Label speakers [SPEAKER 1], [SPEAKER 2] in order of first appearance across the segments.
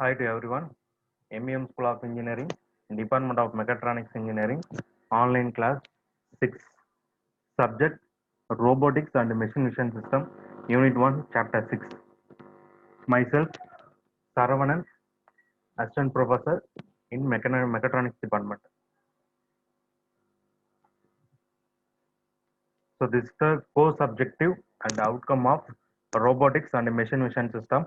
[SPEAKER 1] Hi to everyone. MEM School of Engineering, Department of Mechatronics Engineering, online class 6. Subject Robotics and Machine Vision System, Unit 1, Chapter 6. Myself, Saravanan, Assistant Professor in Mechatronics Department. So, this is the core subjective and outcome of Robotics and Machine Vision System.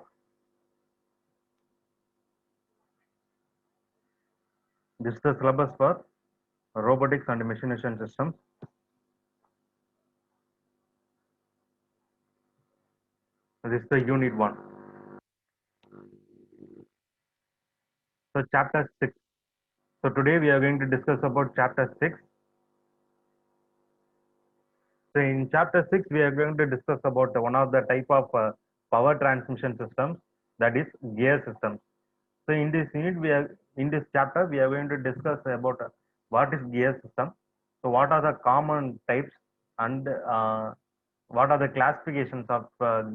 [SPEAKER 1] This is the syllabus for Robotics and Machine Vision Systems. This is the Unit 1. So, Chapter 6. So today we are going to discuss about chapter 6. So in chapter 6 we are going to discuss about one of the type of power transmission systems, that is gear systems. So in this unit in this chapter we are going to discuss about what is gear system. So what are the common types and what are the classifications of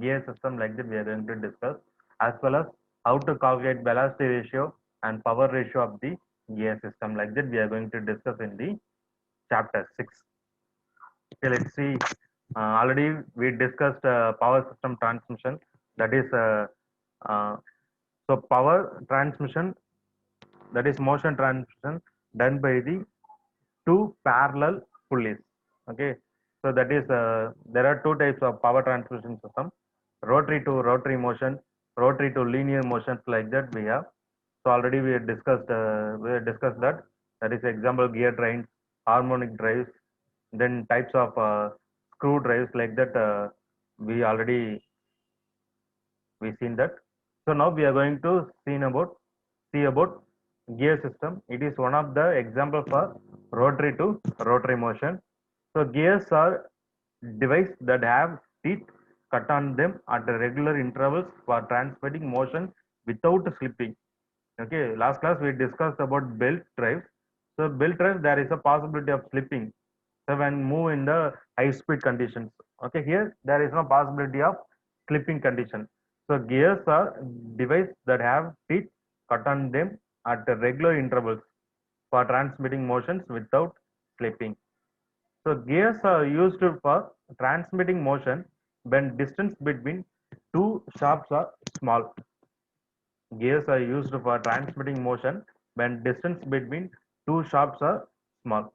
[SPEAKER 1] gear system, like that we are going to discuss, as well as how to calculate velocity ratio and power ratio of the gear system, like that we are going to discuss in the chapter 6. Okay, let's see. Already we discussed power system transmission, that is uh, so power transmission, that is motion transmission done by the two parallel pulleys. Okay, so that is there are two types of power transmission system: rotary to rotary motion, rotary to linear motions, like that we have. So already we discussed that, that is example gear trains, harmonic drives, then types of screw drives, like that we already we seen that. So now we are going to see about gear system. It is one of the example for rotary to rotary motion. So gears are devices that have teeth cut on them at regular intervals for transmitting motion without slipping. Okay, last class we discussed about belt drives. So belt drives, there is a possibility of slipping, so when move in the high speed conditions. Okay, here there is no possibility of slipping condition. So gears are devices that have teeth cut on them at the regular intervals for transmitting motions without slipping. So gears are used for transmitting motion when distance between two shafts are small. Gears are used for transmitting motion when distance between two shafts are small.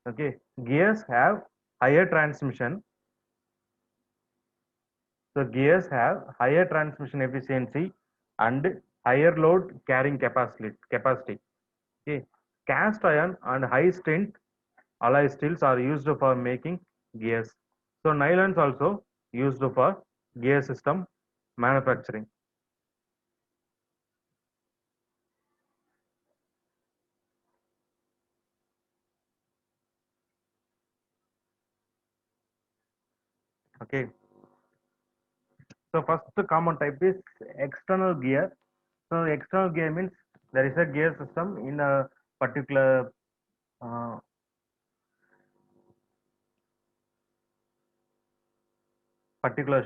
[SPEAKER 1] Okay, gears have higher transmission. So gears have higher transmission efficiency and higher load carrying capacity. Okay, cast iron and high strength alloy steels are used for making gears. So nylons also used for gear system manufacturing. Okay, so first common type is external gear. So external gear means there is a gear system in a particular uh,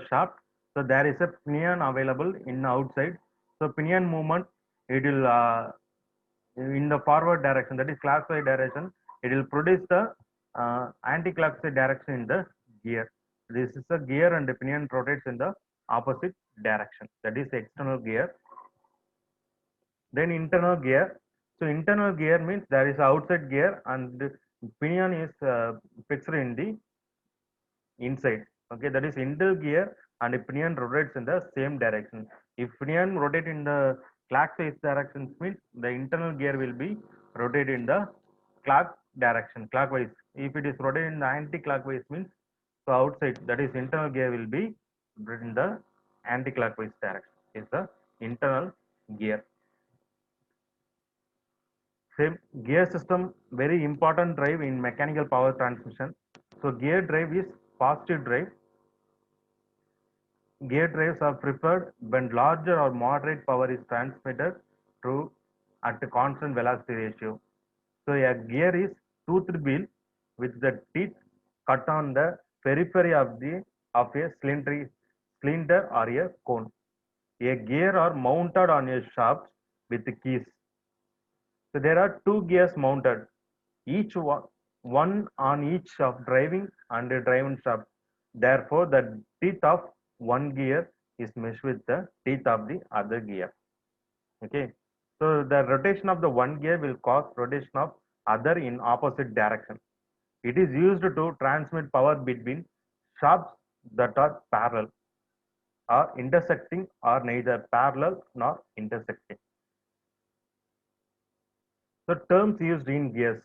[SPEAKER 1] shaft. So there is a pinion available in outside. So pinion movement, it will in the forward direction, that is clockwise direction, it will produce the anti-clockwise direction in the gear. This is a gear and the pinion rotates in the opposite direction. That is external gear. Then internal gear. So internal gear means there is outside gear and the pinion is fixed in the inside. Okay, that is internal gear and pinion rotates in the same direction. If pinion rotate in the clockwise direction means the internal gear will be rotated in the clockwise. If it is rotated in the anti-clockwise means, so outside, that is internal gear will be in the anti-clockwise direction. Is the internal gear. Same gear system, very important drive in mechanical power transmission. So gear drive is positive drive. Gear drives are preferred when larger or moderate power is transmitted through at a constant velocity ratio. So a gear is toothed wheel with the teeth cut on the periphery of a cylinder or a cone. A gear are mounted on a shaft with the keys. So there are two gears mounted, each one on each of driving and the driven shaft. Therefore, the teeth of one gear is meshed with the teeth of the other gear. Okay. So the rotation of the one gear will cause rotation of other in opposite direction. It is used to transmit power between shafts that are parallel or intersecting or neither parallel nor intersecting. So terms used in gears.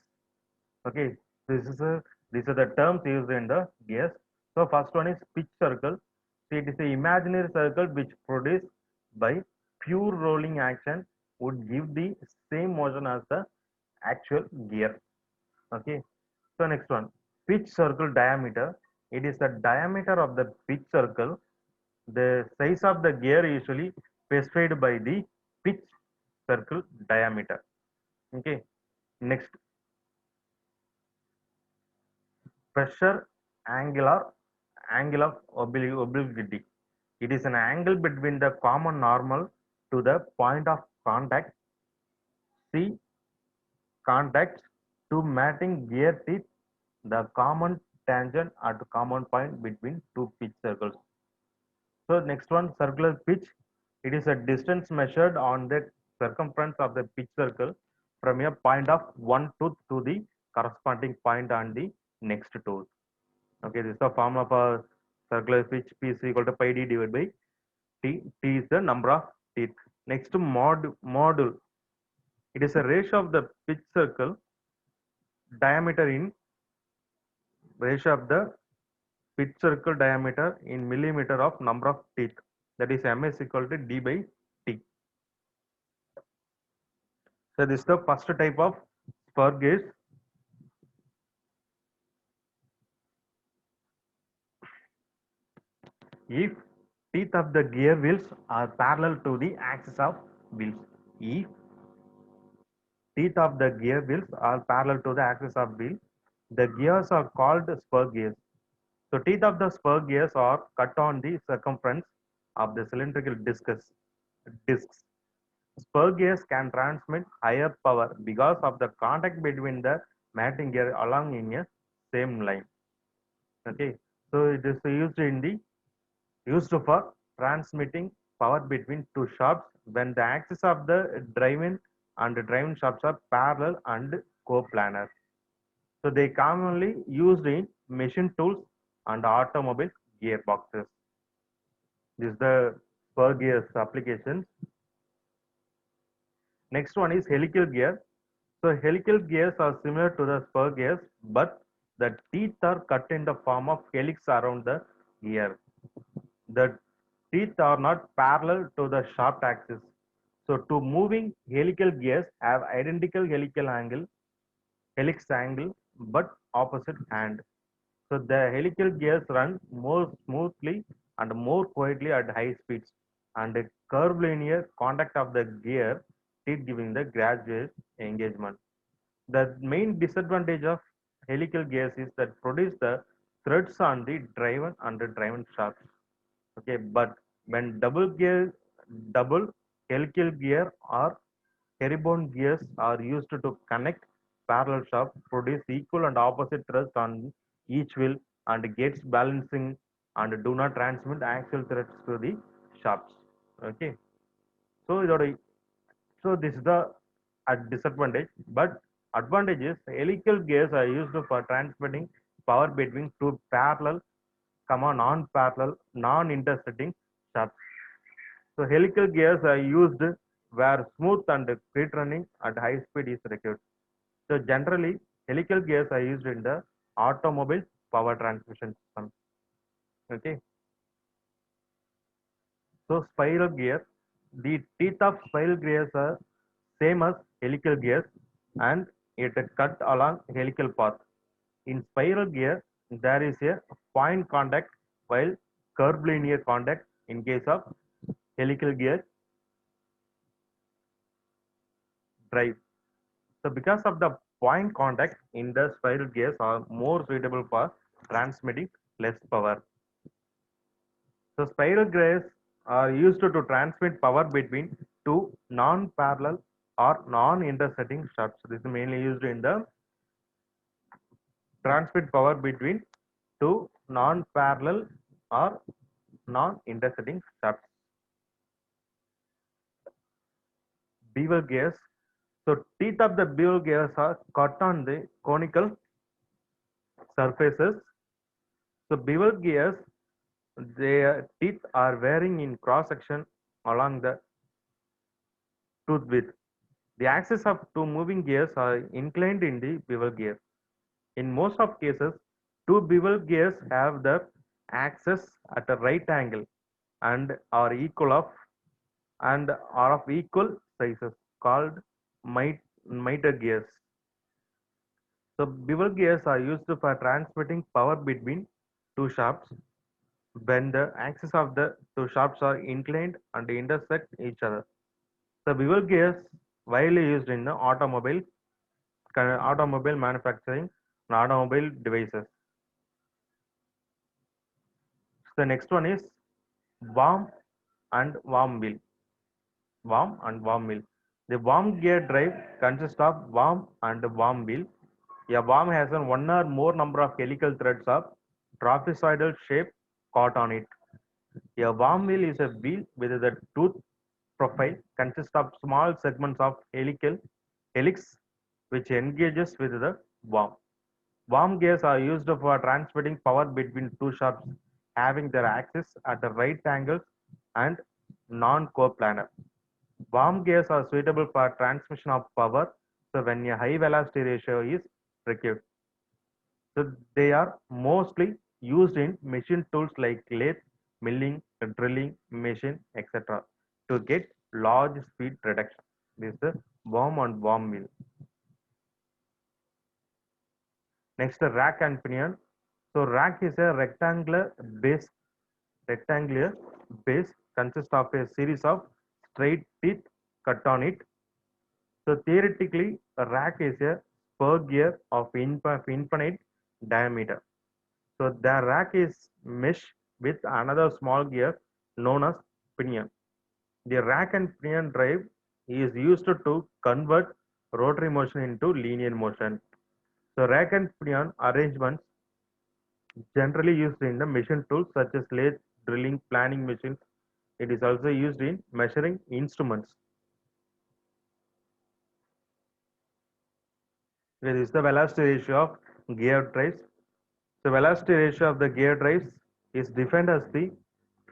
[SPEAKER 1] Okay, this is a these are the terms used in the gears. So first one is pitch circle. So it is an imaginary circle which produced by pure rolling action would give the same motion as the actual gear. Okay. So next one, pitch circle diameter. It is the diameter of the pitch circle. The size of the gear usually specified by the pitch circle diameter. Okay. Next, pressure angle of obliquity. It is an angle between the common normal to the point of contact. C contacts to mating gear teeth, the common tangent at common point between two pitch circles. So next one, circular pitch. It is a distance measured on the circumference of the pitch circle from a point of one tooth to the corresponding point on the next tooth. Okay, this is the form of a circular pitch. P is equal to pi d divided by t. T is the number of teeth. Next, module. It is a ratio of the pitch circle diameter in ratio of the pitch circle diameter in millimeter of number of teeth. That is m is equal to d by t. So this is the first type of spur gauge. If teeth of the gear wheels are parallel to the axis of wheels. If teeth of the gear wheels are parallel to the axis of wheel, the gears are called spur gears. So teeth of the spur gears are cut on the circumference of the cylindrical discs. Spur gears can transmit higher power because of the contact between the mating gear along in a same line. Okay, so it is used for transmitting power between two shafts when the axis of the driven shafts are parallel and coplanar. So they commonly used in machine tools and automobile gearboxes. This is the spur gears applications. Next one is helical gear. So helical gears are similar to the spur gears, but the teeth are cut in the form of helix around the gear. The teeth are not parallel to the shaft axis. So two moving helical gears have identical helix angle, but opposite hand. So the helical gears run more smoothly and more quietly at high speeds, and a curvilinear contact of the gear teeth giving the gradual engagement. The main disadvantage of helical gears is that produce the threads on the driven and the driven shafts. Okay, but when double helical gear or herringbone gears are used to connect parallel shafts, produce equal and opposite thrust on each wheel and gets balancing and do not transmit axial threads to the shafts. Okay, so this is the disadvantage, but advantage is helical gears are used for transmitting power between two parallel, non-parallel, non-intersecting shafts. So helical gears are used where smooth and free running at high speed is required. So generally, helical gears are used in the automobile power transmission system. Okay. So spiral gear, the teeth of spiral gears are same as helical gears and it cut along helical path. In spiral gear, there is a point contact while curvilinear contact in case of helical gear drive. So because of the point contact in the spiral gears are more suitable for transmitting less power. So spiral gears are used to transmit power between two non-parallel or non-intersecting shafts. This is mainly used in the transmit power between two non-parallel or non-intersecting shafts. Bevel gears. So teeth of the bevel gears are cut on the conical surfaces. So bevel gears, their teeth are varying in cross section along the tooth width. The axis of two moving gears are inclined in the bevel gear. In most of cases, two bevel gears have the axis at a right angle and are of equal sizes, called miter gears. So bevel gears are used for transmitting power between two shafts when the axis of the two shafts are inclined and intersect each other. The bevel gears widely used in the automobile manufacturing and automobile devices. The next one is worm and worm wheel. Worm and worm wheel. The worm gear drive consists of worm and worm wheel. A worm has one or more number of helical threads of trapezoidal shape caught on it. A worm wheel is a wheel with the tooth profile consists of small segments of helix which engages with the worm. Worm gears are used for transmitting power between two shafts having their axis at the right angles and non-coplanar. Worm gears are suitable for transmission of power, so when a high velocity ratio is required. So they are mostly used in machine tools like lathe, milling, drilling machine, etc. to get large speed reduction. This is the worm and worm wheel. Next, the rack and pinion. So rack is a rectangular base consists of a series of straight teeth cut on it. So theoretically, a rack is a spur gear of infinite diameter. So the rack is meshed with another small gear known as pinion. The rack and pinion drive is used to convert rotary motion into linear motion. So rack and pinion arrangements generally used in the machine tools such as lathe, drilling, planing machines. It is also used in measuring instruments. This is the velocity ratio of gear drives. The velocity ratio of the gear drives is defined as the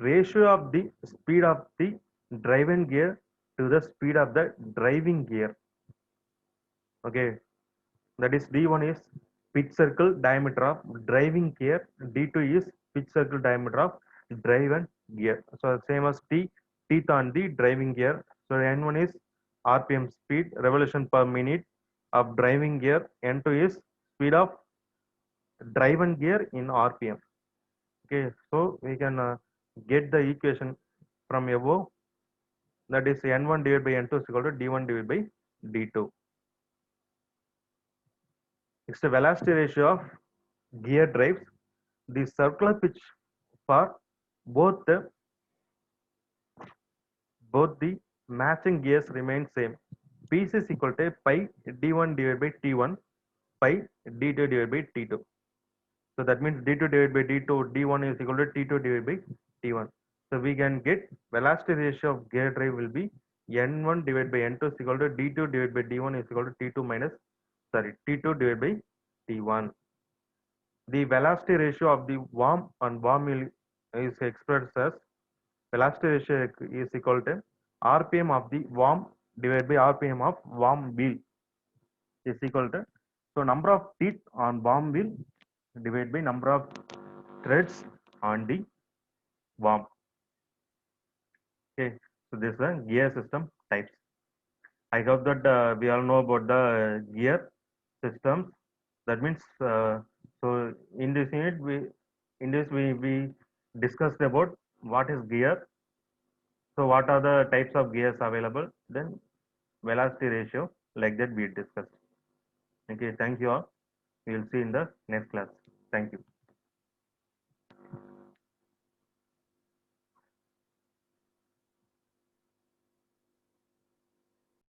[SPEAKER 1] ratio of the speed of the driven gear to the speed of the driving gear. Okay, that is D1 is pitch circle diameter of driving gear, D2 is pitch circle diameter of driven gear. So same as teeth on the driving gear. So N1 is RPM speed revolution per minute of driving gear, N2 is speed of driven gear in RPM. Okay, so we can get the equation from above, that is N1 divided by N2 is equal to D1 divided by D2. It's the velocity ratio of gear drives. The circular pitch for both the matching gears remains same. P is equal to pi D1 divided by T1 pi D2 divided by T2. So that means D2 divided by D2, D1 is equal to T2 divided by T1. So we can get velocity ratio of gear drive will be N1 divided by N2 is equal to D2 divided by D1 is equal to T2 divided by T1. The velocity ratio of the worm and worm wheel is expressed as velocity ratio is equal to RPM of the worm divided by RPM of worm wheel is equal to, so number of teeth on worm wheel divided by number of threads on the worm. Okay, so this is the gear system types. I hope that we all know about the gear systems. That means so in this unit we discussed about what is gear. So what are the types of gears available? Then velocity ratio, like that we discussed. Okay, thank you all. We will see in the next class. Thank you.